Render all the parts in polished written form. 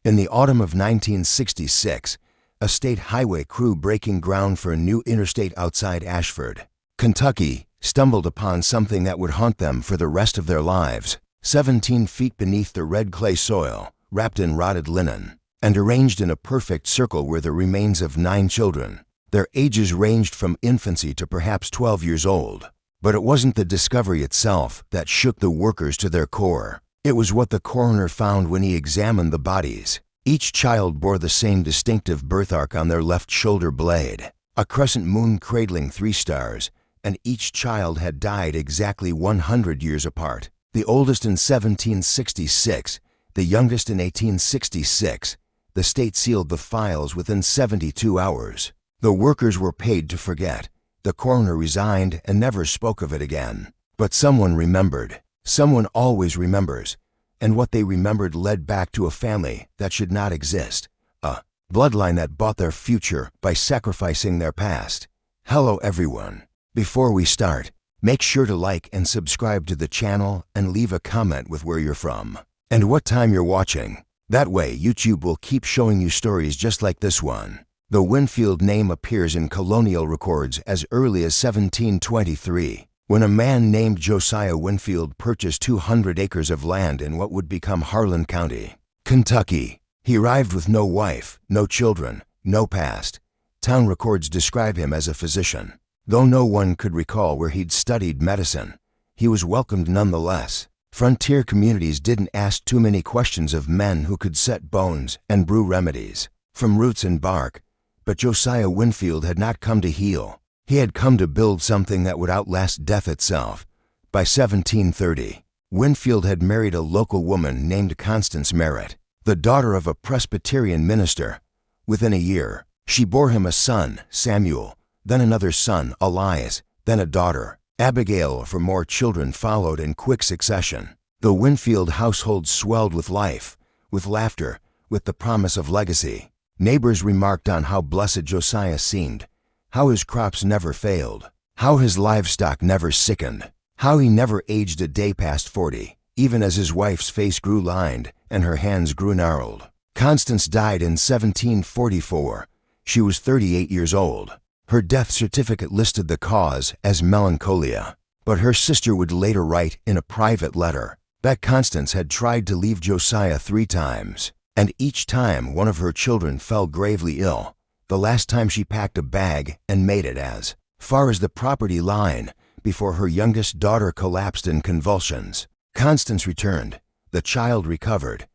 In the autumn of 1966, a state highway crew breaking ground for a new interstate outside Ashford, Kentucky, stumbled upon something that would haunt them for the rest of their lives. 17 feet beneath the red clay soil, wrapped in rotted linen, and arranged in a perfect circle were the remains of 9 children. Their ages ranged from infancy to perhaps 12 years old. But it wasn't the discovery itself that shook the workers to their core. It was what the coroner found when he examined the bodies. Each child bore the same distinctive birthmark on their left shoulder blade, a crescent moon cradling 3 stars, and each child had died exactly 100 years apart. The oldest in 1766, the youngest in 1866. The state sealed the files within 72 hours. The workers were paid to forget. The coroner resigned and never spoke of it again. But someone remembered. Someone always remembers. And what they remembered led back to a family that should not exist. A bloodline that bought their future by sacrificing their past. Hello everyone. Before we start, make sure to like and subscribe to the channel and leave a comment with where you're from and what time you're watching. That way YouTube will keep showing you stories just like this one. The Winfield name appears in colonial records as early as 1723, when a man named Josiah Winfield purchased 200 acres of land in what would become Harlan County, Kentucky. He arrived with no wife, no children, no past. Town records describe him as a physician. Though no one could recall where he'd studied medicine, he was welcomed nonetheless. Frontier communities didn't ask too many questions of men who could set bones and brew remedies from roots and bark. But Josiah Winfield had not come to heal. He had come to build something that would outlast death itself. By 1730, Winfield had married a local woman named Constance Merritt, the daughter of a Presbyterian minister. Within a year, she bore him a son, Samuel, then another son, Elias, then a daughter, Abigail. For more children followed in quick succession. The Winfield household swelled with life, with laughter, with the promise of legacy. Neighbors remarked on how blessed Josiah seemed, how his crops never failed, how his livestock never sickened, how he never aged a day past 40, even as his wife's face grew lined and her hands grew gnarled. Constance died in 1744. She was 38 years old. Her death certificate listed the cause as melancholia, but her sister would later write in a private letter that Constance had tried to leave Josiah 3 times, and each time one of her children fell gravely ill. The last time she packed a bag and made it as far as the property line before her youngest daughter collapsed in convulsions. Constance returned. The child recovered.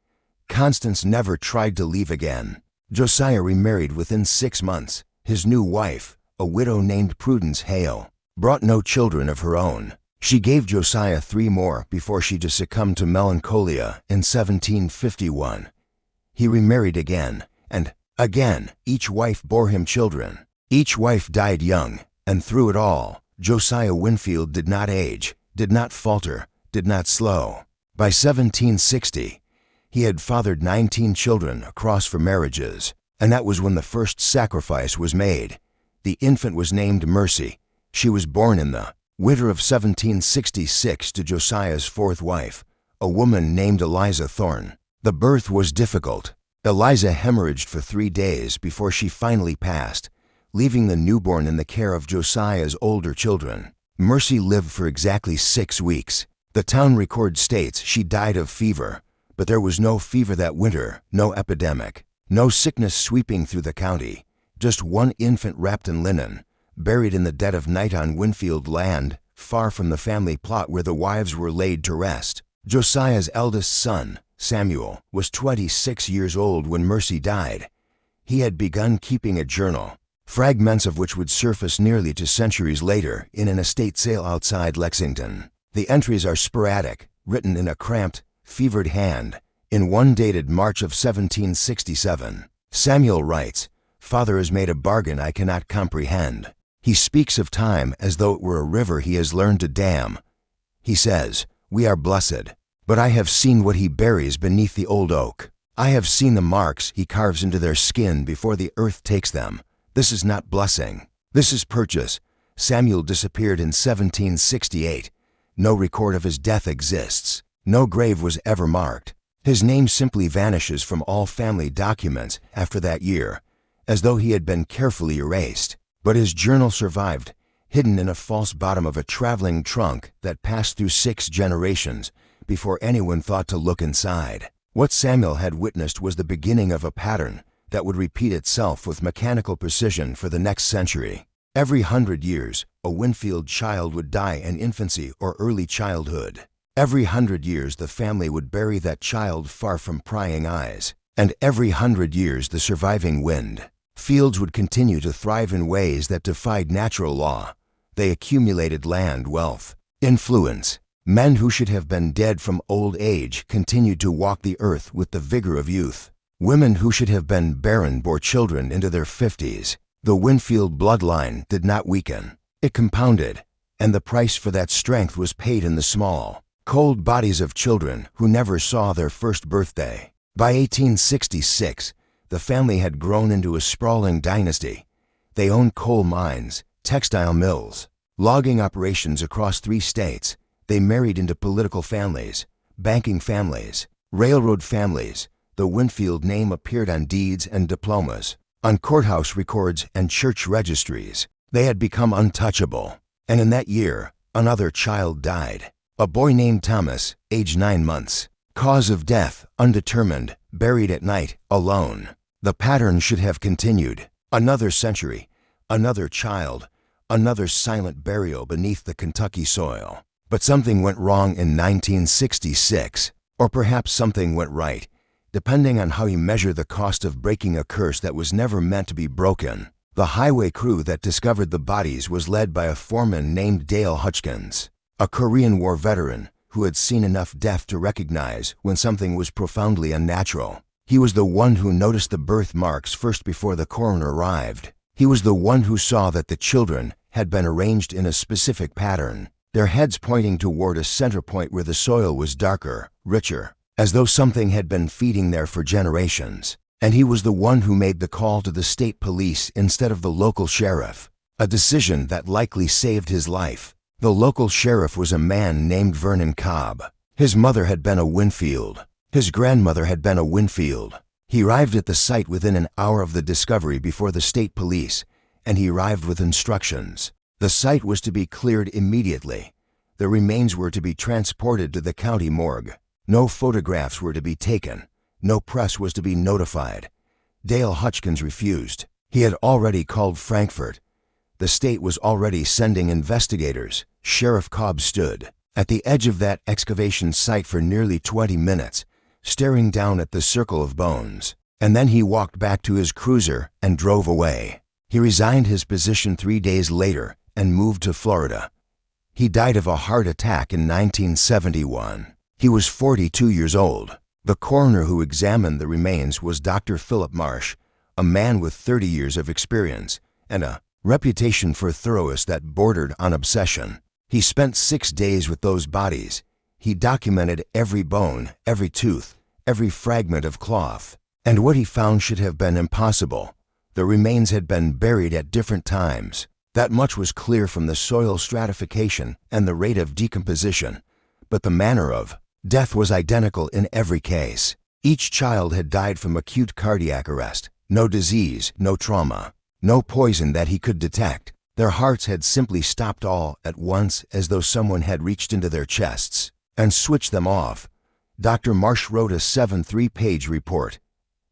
Constance never tried to leave again. Josiah remarried within 6 months. His new wife, a widow named Prudence Hale, brought no children of her own. She gave Josiah 3 more before she just succumbed to melancholia in 1751. He remarried again, and again. Each wife bore him children. Each wife died young, and through it all, Josiah Winfield did not age, did not falter, did not slow. By 1760, he had fathered 19 children across for marriages, and that was when the first sacrifice was made. The infant was named Mercy. She was born in the winter of 1766 to Josiah's 4th wife, a woman named Eliza Thorne. The birth was difficult. Eliza hemorrhaged for 3 days before she finally passed, leaving the newborn in the care of Josiah's older children. Mercy lived for exactly 6 weeks. The town record states she died of fever, but there was no fever that winter, no epidemic, no sickness sweeping through the county. Just one infant wrapped in linen, buried in the dead of night on Winfield land, far from the family plot where the wives were laid to rest. Josiah's eldest son, Samuel, was 26 years old when Mercy died. He had begun keeping a journal, fragments of which would surface nearly 2 centuries later in an estate sale outside Lexington. The entries are sporadic, written in a cramped, fevered hand. In one dated March of 1767, Samuel writes, "Father has made a bargain I cannot comprehend." He speaks of time as though it were a river he has learned to dam. He says, "We are blessed, but I have seen what he buries beneath the old oak. I have seen the marks he carves into their skin before the earth takes them. This is not blessing. This is purchase." Samuel disappeared in 1768. No record of his death exists. No grave was ever marked. His name simply vanishes from all family documents after that year, as though he had been carefully erased. But his journal survived, hidden in a false bottom of a traveling trunk that passed through 6 generations before anyone thought to look inside. What Samuel had witnessed was the beginning of a pattern that would repeat itself with mechanical precision for the next century. Every 100 years, a Winfield child would die in infancy or early childhood. Every 100 years, the family would bury that child far from prying eyes. And every 100 years, the surviving Winfields would continue to thrive in ways that defied natural law. They accumulated land, wealth, influence. Men who should have been dead from old age continued to walk the earth with the vigor of youth. Women who should have been barren bore children into their 50s. The Winfield bloodline did not weaken. It compounded, and the price for that strength was paid in the small, cold bodies of children who never saw their first birthday. By 1866, the family had grown into a sprawling dynasty. They owned coal mines, textile mills, logging operations across 3 states. They married into political families, banking families, railroad families. The Winfield name appeared on deeds and diplomas, on courthouse records and church registries. They had become untouchable. And in that year, another child died. A boy named Thomas, age 9 months. Cause of death, undetermined, buried at night, alone. The pattern should have continued. Another century, another child, another silent burial beneath the Kentucky soil. But something went wrong in 1966, or perhaps something went right, depending on how you measure the cost of breaking a curse that was never meant to be broken. The highway crew that discovered the bodies was led by a foreman named Dale Hutchins, a Korean War veteran who had seen enough death to recognize when something was profoundly unnatural. He was the one who noticed the birthmarks first before the coroner arrived. He was the one who saw that the children had been arranged in a specific pattern, their heads pointing toward a center point where the soil was darker, richer, as though something had been feeding there for generations. And he was the one who made the call to the state police instead of the local sheriff, a decision that likely saved his life. The local sheriff was a man named Vernon Cobb. His mother had been a Winfield. His grandmother had been a Winfield. He arrived at the site within an hour of the discovery before the state police, and he arrived with instructions. The site was to be cleared immediately. The remains were to be transported to the county morgue. No photographs were to be taken. No press was to be notified. Dale Hutchins refused. He had already called Frankfurt. The state was already sending investigators. Sheriff Cobb stood at the edge of that excavation site for nearly 20 minutes, staring down at the circle of bones. And then he walked back to his cruiser and drove away. He resigned his position 3 days later and moved to Florida. He died of a heart attack in 1971. He was 42 years old. The coroner who examined the remains was Dr. Philip Marsh, a man with 30 years of experience and a reputation for thoroughness that bordered on obsession. He spent 6 days with those bodies. He documented every bone, every tooth, every fragment of cloth. And what he found should have been impossible. The remains had been buried at different times. That much was clear from the soil stratification and the rate of decomposition. But the manner of death was identical in every case. Each child had died from acute cardiac arrest. No disease, no trauma, no poison that he could detect. Their hearts had simply stopped all at once, as though someone had reached into their chests and switched them off. Dr. Marsh wrote a 7 3-page report.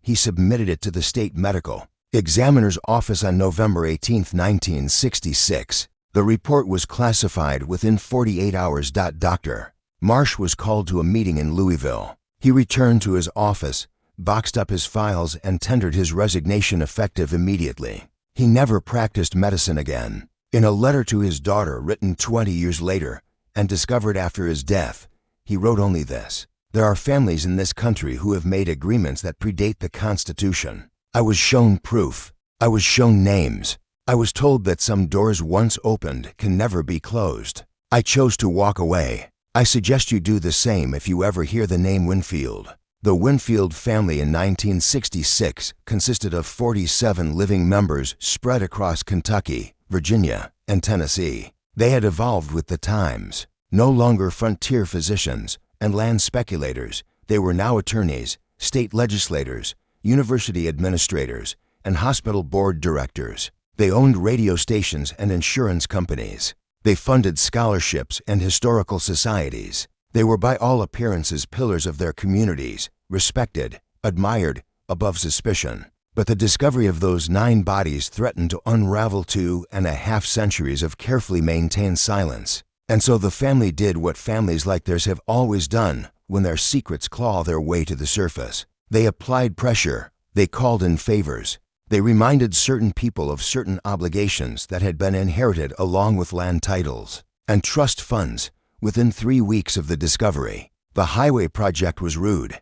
He submitted it to the state medical examiner's office on November 18, 1966. The report was classified within 48 hours. Dr. Marsh was called to a meeting in Louisville. He returned to his office, boxed up his files, and tendered his resignation effective immediately. He never practiced medicine again. In a letter to his daughter written 20 years later and discovered after his death, he wrote only this: "There are families in this country who have made agreements that predate the Constitution. I was shown proof. I was shown names. I was told that some doors once opened can never be closed. I chose to walk away. I suggest you do the same if you ever hear the name Winfield." The Winfield family in 1966 consisted of 47 living members spread across Kentucky, Virginia, and Tennessee. They had evolved with the times, no longer frontier physicians and land speculators, They were now attorneys, state legislators, university administrators, and hospital board directors. They owned radio stations and insurance companies. They funded scholarships and historical societies. They were by all appearances pillars of their communities, respected, admired, above suspicion. But the discovery of those 9 bodies threatened to unravel 2.5 centuries of carefully maintained silence. And so the family did what families like theirs have always done when their secrets claw their way to the surface. They applied pressure. They called in favors. They reminded certain people of certain obligations that had been inherited along with land titles and trust funds. Within 3 weeks of the discovery, the highway project was rude.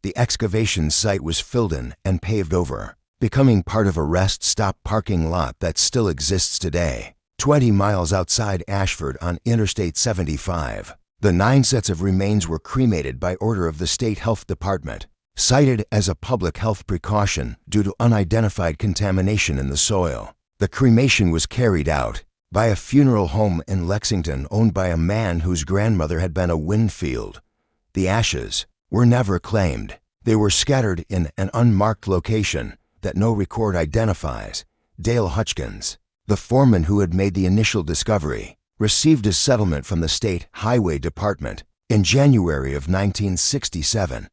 The excavation site was filled in and paved over, becoming part of a rest stop parking lot that still exists today, 20 miles outside Ashford on Interstate 75. The 9 sets of remains were cremated by order of the State Health Department, cited as a public health precaution due to unidentified contamination in the soil. The cremation was carried out by a funeral home in Lexington owned by a man whose grandmother had been a Winfield. The ashes were never claimed. They were scattered in an unmarked location that no record identifies. Dale Hutchins, the foreman who had made the initial discovery, received a settlement from the State Highway Department in January of 1967.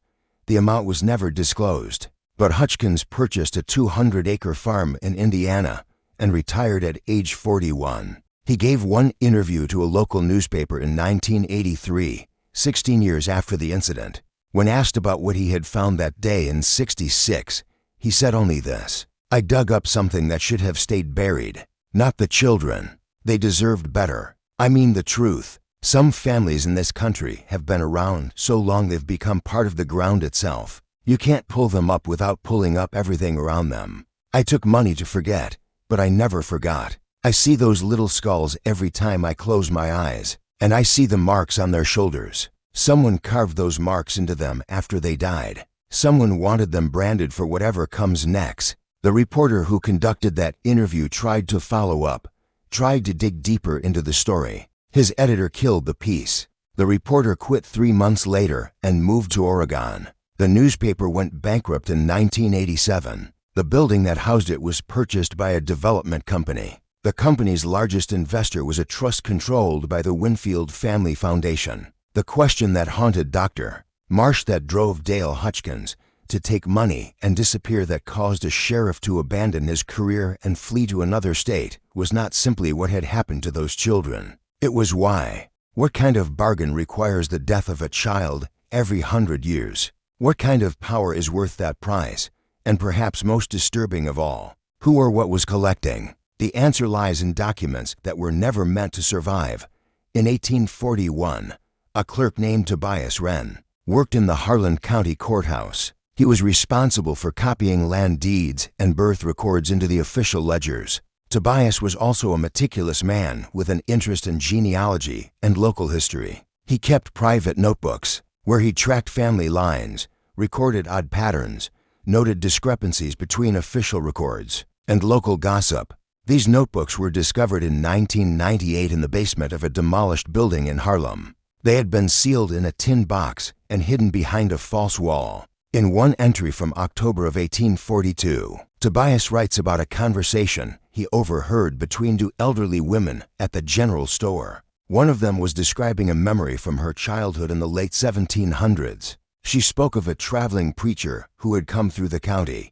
The amount was never disclosed, but Hutchins purchased a 200-acre farm in Indiana and retired at age 41. He gave one interview to a local newspaper in 1983, 16 years after the incident. When asked about what he had found that day in '66, he said only this: "I dug up something that should have stayed buried. Not the children. They deserved better. I mean the truth. Some families in this country have been around so long they've become part of the ground itself. You can't pull them up without pulling up everything around them. I took money to forget, but I never forgot. I see those little skulls every time I close my eyes, and I see the marks on their shoulders. Someone carved those marks into them after they died. Someone wanted them branded for whatever comes next." The reporter who conducted that interview tried to follow up, tried to dig deeper into the story. His editor killed the piece. The reporter quit 3 months later and moved to Oregon. The newspaper went bankrupt in 1987. The building that housed it was purchased by a development company. The company's largest investor was a trust controlled by the Winfield Family Foundation. The question that haunted Dr. Marsh, that drove Dale Hutchins to take money and disappear, that caused a sheriff to abandon his career and flee to another state, was not simply what had happened to those children. It was why. What kind of bargain requires the death of a child every 100 years? What kind of power is worth that price? And perhaps most disturbing of all, who or what was collecting? The answer lies in documents that were never meant to survive. In 1841, a clerk named Tobias Wren worked in the Harlan County Courthouse. He was responsible for copying land deeds and birth records into the official ledgers. Tobias was also a meticulous man with an interest in genealogy and local history. He kept private notebooks where he tracked family lines, recorded odd patterns, noted discrepancies between official records and local gossip. These notebooks were discovered in 1998 in the basement of a demolished building in Harlem. They had been sealed in a tin box and hidden behind a false wall. In one entry from October of 1842, Tobias writes about a conversation he overheard between 2 elderly women at the general store. One of them was describing a memory from her childhood in the late 1700s. She spoke of a traveling preacher who had come through the county,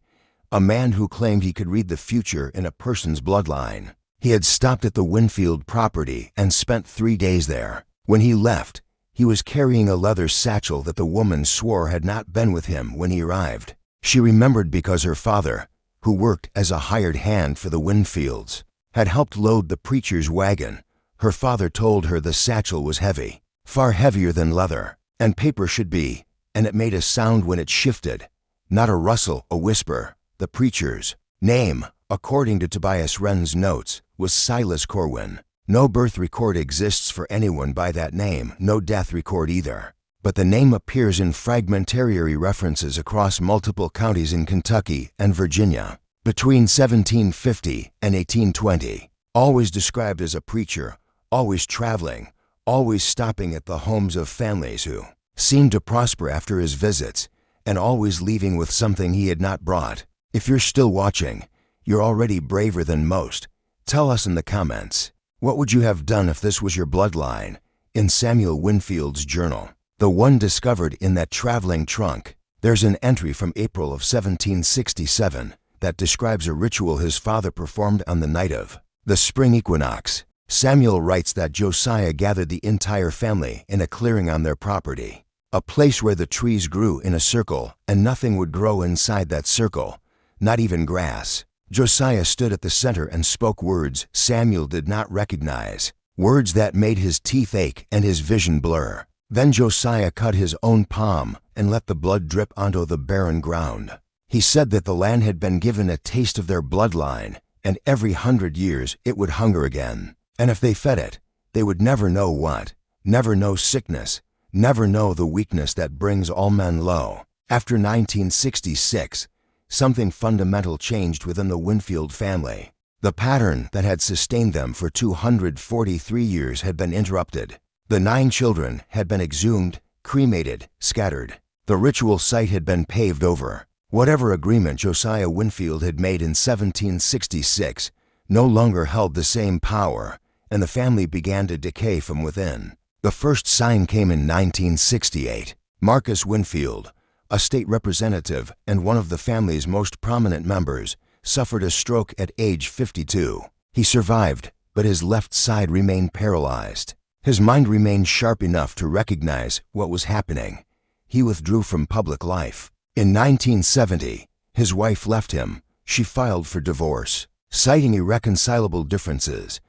a man who claimed he could read the future in a person's bloodline. He had stopped at the Winfield property and spent 3 days there. When he left, he was carrying a leather satchel that the woman swore had not been with him when he arrived. She remembered because her father, who worked as a hired hand for the Winfields, had helped load the preacher's wagon. Her father told her the satchel was heavy, far heavier than leather, and paper should be, and it made a sound when it shifted. Not a rustle, a whisper. The preacher's name, according to Tobias Wren's notes, was Silas Corwin. No birth record exists for anyone by that name, no death record either. But the name appears in fragmentary references across multiple counties in Kentucky and Virginia between 1750 and 1820. Always described as a preacher, always traveling, always stopping at the homes of families who seemed to prosper after his visits, and always leaving with something he had not brought. If you're still watching, you're already braver than most. Tell us in the comments, what would you have done if this was your bloodline? In Samuel Winfield's journal, the one discovered in that traveling trunk, there's an entry from April of 1767 that describes a ritual his father performed on the night of the spring equinox. Samuel writes that Josiah gathered the entire family in a clearing on their property, a place where the trees grew in a circle and nothing would grow inside that circle, not even grass. Josiah stood at the center and spoke words Samuel did not recognize, words that made his teeth ache and his vision blur. Then Josiah cut his own palm and let the blood drip onto the barren ground. He said that the land had been given a taste of their bloodline, and every 100 years it would hunger again. And if they fed it, they would never know what, never know sickness, never know the weakness that brings all men low. After 1966, something fundamental changed within the Winfield family. The pattern that had sustained them for 243 years had been interrupted. The 9 children had been exhumed, cremated, scattered. The ritual site had been paved over. Whatever agreement Josiah Winfield had made in 1766 no longer held the same power, and the family began to decay from within. The first sign came in 1968. Marcus Winfield, a state representative and one of the family's most prominent members, suffered a stroke at age 52. He survived, but his left side remained paralyzed. His mind remained sharp enough to recognize what was happening. He withdrew from public life. In 1970, his wife left him. She filed for divorce, citing irreconcilable differences.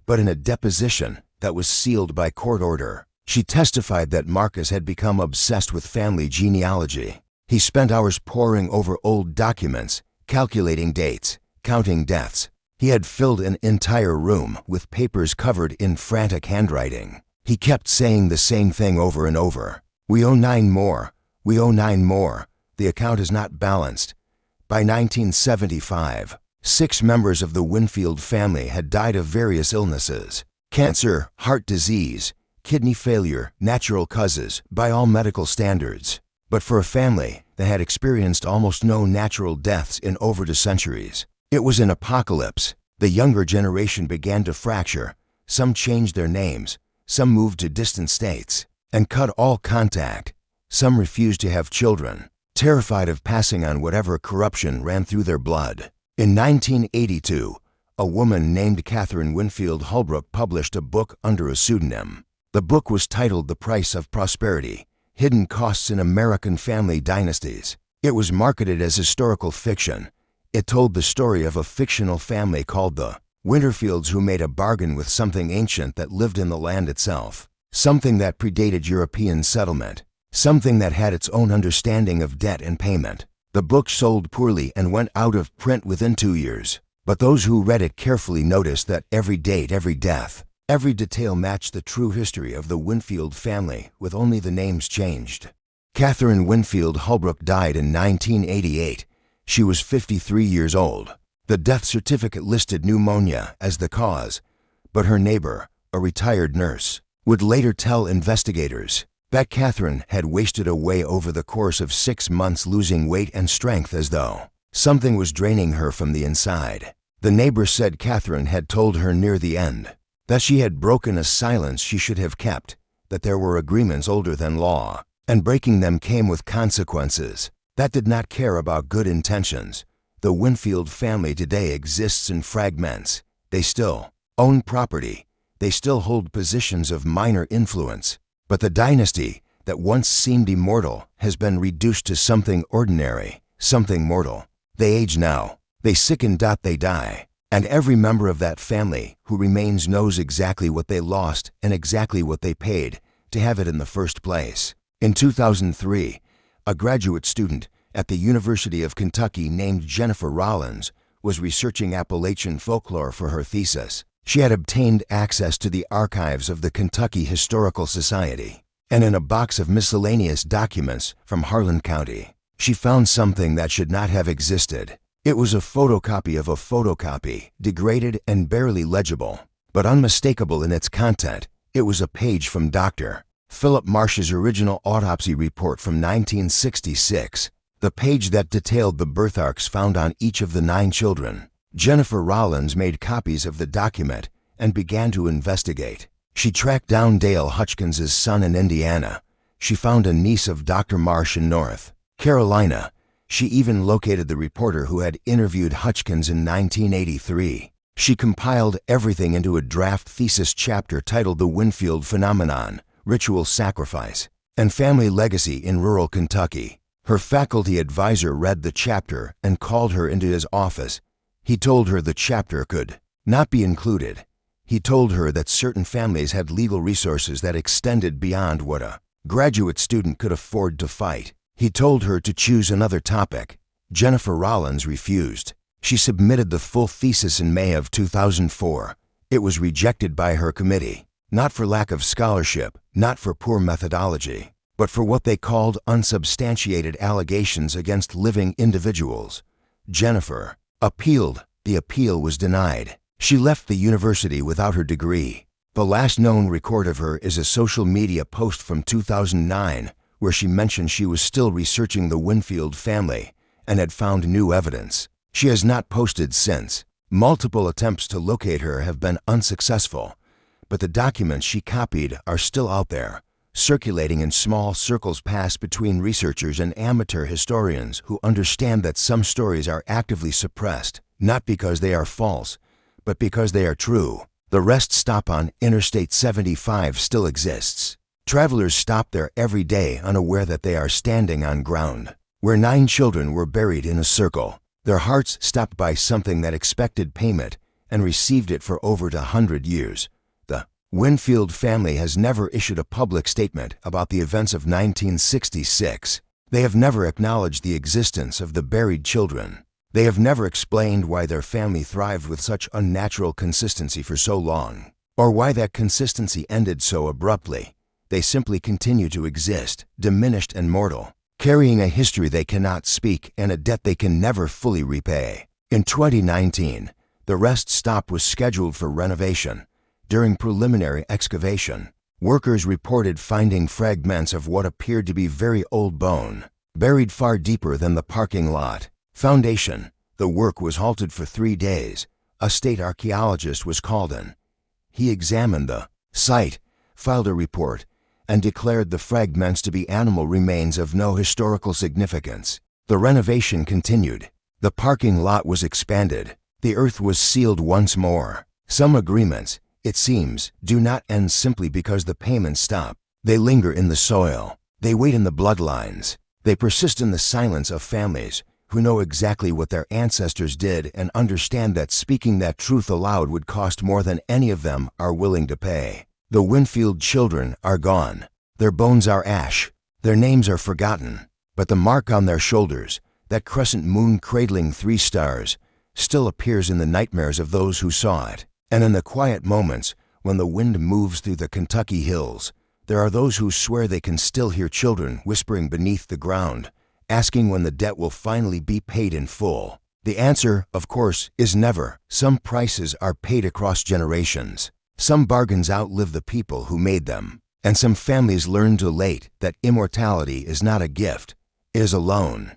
But in a deposition that was sealed by court order, she testified that Marcus had become obsessed with family genealogy. He spent hours poring over old documents, calculating dates, counting deaths. He had filled an entire room with papers covered in frantic handwriting. He kept saying the same thing over and over. We owe 9 more. We owe 9 more. The account is not balanced. By 1975, 6 members of the Winfield family had died of various illnesses: cancer, heart disease, kidney failure, natural causes, by all medical standards. But for a family that had experienced almost no natural deaths in over 2 centuries, it was an apocalypse. The younger generation began to fracture. Some changed their names, some moved to distant states, and cut all contact. Some refused to have children, terrified of passing on whatever corruption ran through their blood. In 1982, a woman named Catherine Winfield Holbrook published a book under a pseudonym. The book was titled The Price of Prosperity: Hidden Costs in American Family Dynasties. It was marketed as historical fiction. It told the story of a fictional family called the Winfields who made a bargain with something ancient that lived in the land itself, something that predated European settlement, something that had its own understanding of debt and payment. The book sold poorly and went out of print within 2 years. But those who read it carefully noticed that every date, every death, every detail matched the true history of the Winfield family, with only the names changed. Catherine Winfield Holbrook died in 1988. She was 53 years old. The death certificate listed pneumonia as the cause, but her neighbor, a retired nurse, would later tell investigators that Catherine had wasted away over the course of 6 months, losing weight and strength as though something was draining her from the inside. The neighbor said Catherine had told her near the end that she had broken a silence she should have kept, that there were agreements older than law, and breaking them came with consequences. That did not care about good intentions. The Winfield family today exists in fragments. They still own property. They still hold positions of minor influence. But the dynasty that once seemed immortal has been reduced to something ordinary, something mortal. They age now. They sicken. They die. And every member of that family who remains knows exactly what they lost and exactly what they paid to have it in the first place. In 2003, a graduate student at the University of Kentucky named Jennifer Rollins was researching Appalachian folklore for her thesis. She had obtained access to the archives of the Kentucky Historical Society, and in a box of miscellaneous documents from Harlan County, she found something that should not have existed. It was a photocopy of a photocopy, degraded and barely legible, but unmistakable in its content. It was a page from Dr. Philip Marsh's original autopsy report from 1966, the page that detailed the birthmarks found on each of the 9 children. Jennifer Rollins made copies of the document and began to investigate. She tracked down Dale Hutchkins's son in Indiana. She found a niece of Dr. Marsh in North Carolina. She even located the reporter who had interviewed Hutchkins in 1983. She compiled everything into a draft thesis chapter titled The Winfield Phenomenon, Ritual Sacrifice, and Family Legacy in Rural Kentucky. Her faculty advisor read the chapter and called her into his office. He told her the chapter could not be included. He told her that certain families had legal resources that extended beyond what a graduate student could afford to fight. He told her to choose another topic. Jennifer Rollins refused. She submitted the full thesis in May of 2004. It was rejected by her committee, not for lack of scholarship, not for poor methodology, but for what they called unsubstantiated allegations against living individuals. Jennifer appealed. The appeal was denied. She left the university without her degree. The last known record of her is a social media post from 2009 where she mentioned she was still researching the Winfield family and had found new evidence. She has not posted since. Multiple attempts to locate her have been unsuccessful, but the documents she copied are still out there, circulating in small circles passed between researchers and amateur historians who understand that some stories are actively suppressed, not because they are false, but because they are true. The rest stop on Interstate 75 still exists. Travelers stop there every day unaware that they are standing on ground where 9 children were buried in a circle. Their hearts stopped by something that expected payment and received it for over 100 years. The Winfield family has never issued a public statement about the events of 1966. They have never acknowledged the existence of the buried children. They have never explained why their family thrived with such unnatural consistency for so long, or why that consistency ended so abruptly. They simply continue to exist, diminished and mortal, carrying a history they cannot speak and a debt they can never fully repay. In 2019, the rest stop was scheduled for renovation. During preliminary excavation, workers reported finding fragments of what appeared to be very old bone, buried far deeper than the parking lot foundation. The work was halted for 3 days. A state archaeologist was called in. He examined the site, filed a report, and declared the fragments to be animal remains of no historical significance. The renovation continued. The parking lot was expanded. The earth was sealed once more. Some agreements, it seems, do not end simply because the payments stop. They linger in the soil. They wait in the bloodlines. They persist in the silence of families who know exactly what their ancestors did and understand that speaking that truth aloud would cost more than any of them are willing to pay. The Winfield children are gone. Their bones are ash. Their names are forgotten. But the mark on their shoulders, that crescent moon cradling 3 stars, still appears in the nightmares of those who saw it. And in the quiet moments when the wind moves through the Kentucky hills, there are those who swear they can still hear children whispering beneath the ground, asking when the debt will finally be paid in full. The answer, of course, is never. Some prices are paid across generations. Some bargains outlive the people who made them. And some families learn too late that immortality is not a gift, it is a loan.